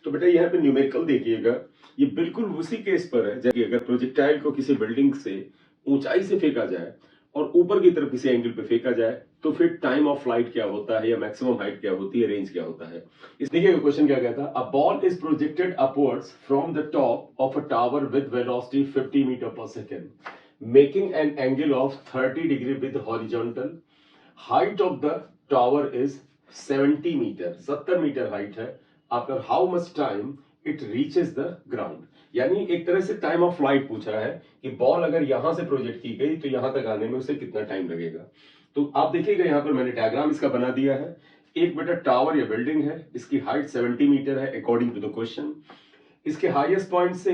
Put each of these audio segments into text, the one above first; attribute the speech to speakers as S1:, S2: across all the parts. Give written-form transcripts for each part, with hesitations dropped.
S1: तो बेटा यहाँ पे न्यूमेरिकल देखिएगा, ये बिल्कुल उसी केस पर है जबकि अगर प्रोजेक्टाइल को किसी बिल्डिंग से ऊंचाई से फेंका जाए और ऊपर की तरफ किसी एंगल पे फेंका जाए तो फिर टाइम ऑफ फ्लाइट क्या होता है या मैक्सिमम हाइट क्या होती है, रेंज क्या होता है। इस देखिएगा क्वेश्चन क्या कहता है, a ball is projected upwards from the top of a tower with velocity 50 metre per second making an angle of 30 degree with horizontal. Height of the tower is 70 metre, 70 metre height है। After how much time it reaches the ground. यानी एक तरह से time of flight पूछ रहा है कि ball अगर यहां से प्रोजेक्ट की गई तो यहां तक आने में उसे कितना टाइम लगेगा। तो आप देखिएगा यहां पर मैंने डायग्राम इसका बना दिया है। एक बेटा टावर या बिल्डिंग है, इसकी हाइट 70 मीटर है अकॉर्डिंग टू द क्वेश्चन। इसके हाईएस्ट पॉइंट से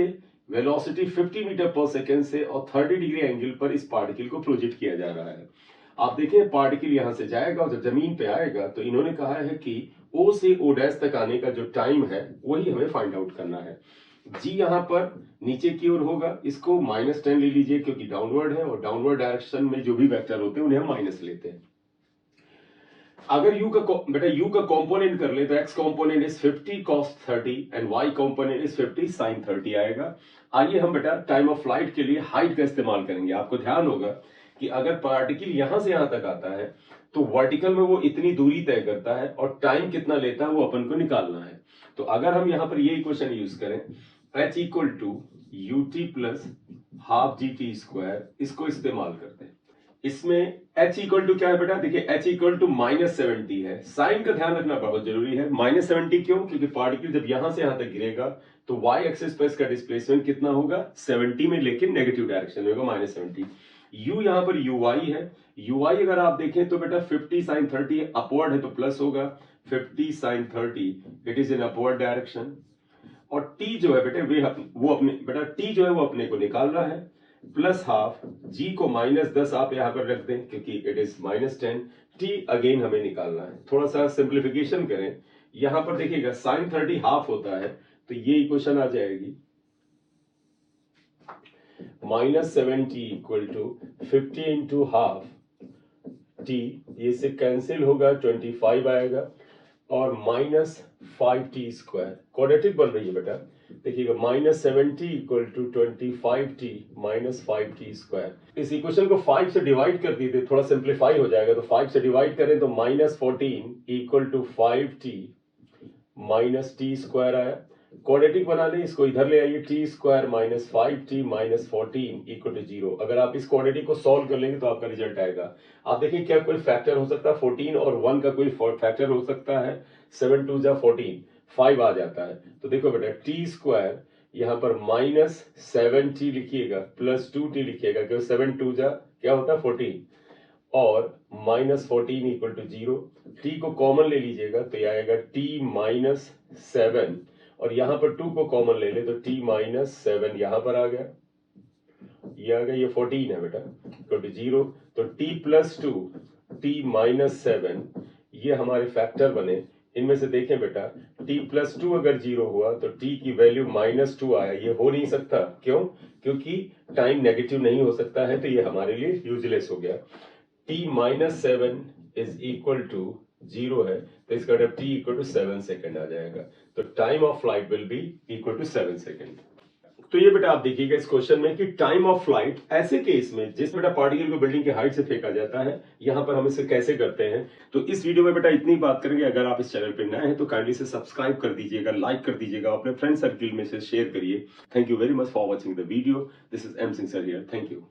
S1: वेलोसिटी 50 मीटर पर सेकेंड से और 30 डिग्री एंगल पर इस पार्टिकल को प्रोजेक्ट किया जा रहा है। आप देखिए पार्टिकल यहां से जाएगा और जब जमीन पे आएगा तो इन्होंने कहा है कि ओ से ओ डैश तक आने का जो टाइम है वही हमें फाइंड आउट करना है। जी यहां पर नीचे की ओर होगा, इसको -10 ले लीजिए क्योंकि डाउनवर्ड है और डाउनवर्ड डायरेक्शन में जो भी वेक्टर होते हैं उन्हें हम माइनस लेते हैं। अगर u का बेटा u का कंपोनेंट कर ले तो x component is 50 cos 30 and y component is 50 sin 30 आएगा। आइए हम बेटा टाइम ऑफ फ्लाइट के लिए हाइट का इस्तेमाल करेंगे। आपको ध्यान होगा कि अगर पार्टिकल यहां से यहां तक आता है तो वर्टिकल में वो इतनी दूरी तय करता है और टाइम कितना लेता है वो अपन को निकालना है। तो अगर हम यहां पर ये इक्वेशन यूज करें h equal to ut plus half g t square, इसको इस्तेमाल करते हैं। इसमें h इक्वल टू क्या है बेटा, देखिए h इक्वल टू -70 है। साइन का ध्यान रखना बहुत जरूरी है। -70 क्यों, क्योंकि पार्टिकल जब यहां से यहां तक गिरेगा तो y एक्सिस पर इसका डिस्प्लेसमेंट कितना होगा 70 में, लेकिन नेगेटिव डायरेक्शन में होगा -70। u यहां पर uy है। uy अगर आप देखें तो बेटा 50 sin 30 अपवर्ड है तो प्लस होगा, 50 sin 30 it is in upward direction. और t जो है बेटे वो अपने बेटा t जो है वो अपने को निकालना है प्लस हाफ, g को -10 आप यहां पर रख दें क्योंकि इट इज -10। t अगेन हमें निकालना है। थोड़ा सा सिंप्लीफिकेशन करें, यहां पर देखिएगा sin 30 हाफ होता है तो ये इक्वेशन आ जाएगी -70 equal to 50 into half t, ये से कैंसिल होगा 25 आएगा और -5t स्क्वायर क्वाड्रेटिक बन रही है बेटा। देखिएगा -70 equal to 25t -5t square. इस इक्वेशन को 5 से डिवाइड कर दीजिए, थोड़ा सिंप्लीफाई हो जाएगा। तो 5 से डिवाइड करें तो -14 equal to 5t -t square आया। क्वाड्रेटिक बना लें, इसको इधर ले आइए, t square -5t -14 equal to 0। अगर आप इस क्वाड्रेटिक को सॉल्व कर लेंगे तो आपका रिजल्ट आएगा। आप देखिए क्या कोई फैक्टर हो सकता है 14 और 1 का कोई फैक्टर हो सकता है, 7 2 जा 14, 5 आ जाता है। तो देखो बेटा t स्क्वायर यहां पर -7t लिखिएगा प्लस 2t लिखिएगा क्योंकि 7 2 जा क्या होता है 14 और -14 इक्वल टू 0। t को कॉमन ले लीजिएगा तो यह आएगा t -7 और यहां पर 2 को कॉमन ले ले तो t -7 यहां पर आ गया, ये आ गया, ये 14 है बेटा इक्वल टू 0। तो t प्लस 2 t -7 ये हमारे फैक्टर बने। इनमें से देखें बेटा t प्लस 2 अगर 0 हुआ तो t की वैल्यू -2 आया, ये हो नहीं सकता। क्यों, क्योंकि टाइम नेगेटिव नहीं हो सकता है, तो ये हमारे लिए यूजलेस हो गया। t -7 इज इक्वल टू 0 है तो इसका मतलब t इक्वल टू 7 सेकेंड आ जाएगा। तो time of flight will be equal to 7 second. तो ये बेटा आप देखिएगा इस क्वेश्चन में कि टाइम ऑफ फ्लाइट ऐसे केस में जिस बेटा पार्टिकल को बिल्डिंग की हाइट से फेंका जाता है, यहां पर हम इसे कैसे करते हैं। तो इस वीडियो में बेटा इतनी बात करेंगे। अगर आप इस चैनल पर नए हैं तो काइंडली से सब्सक्राइब कर दीजिएगा, लाइक कर दीजिएगा, अपने फ्रेंड सर्किल में से शेयर करिए। Thank you very much for watching the video. This is M Singh sir here. Thank you.